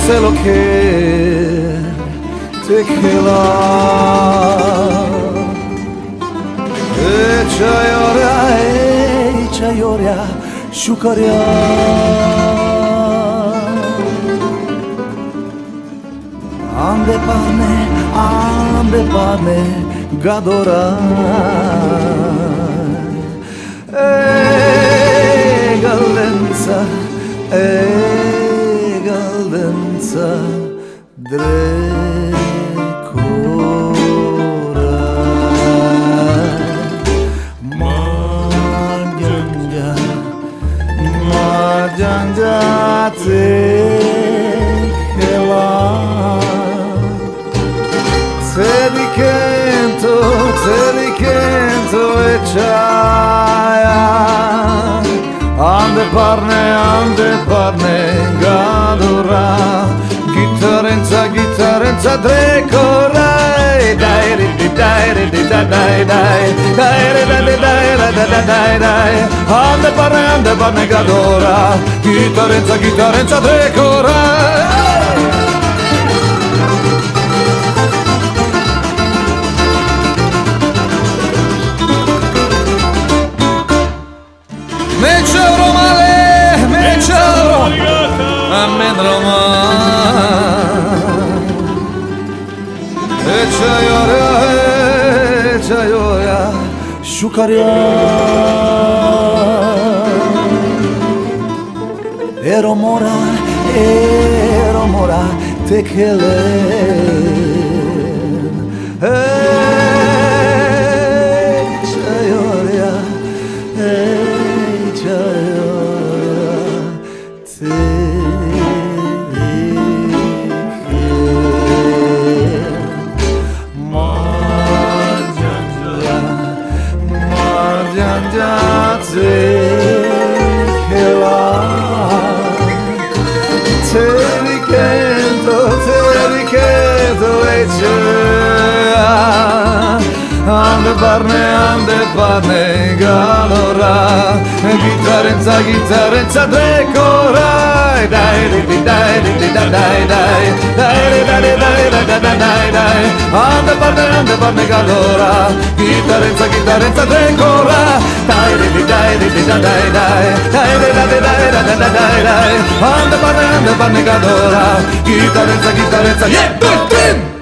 se lo che te che la e çayoria şukarya ande pane gadora galdenza drecora Marjanja te kela Celikento e čaja Ande parne gadora Gitarenza drecora Dai Ande parne gadora Gitarenza drecora Mecevro male, amendro male çayoria şukarya Eromora tekelen çayoria Marjanja te kela Celikento e çaja Ande parne galora Gitarenza drecora Dai Ande parne galora Gitarenza drecora Dai Ande parne galora Gitarenza Yeah, 2, 3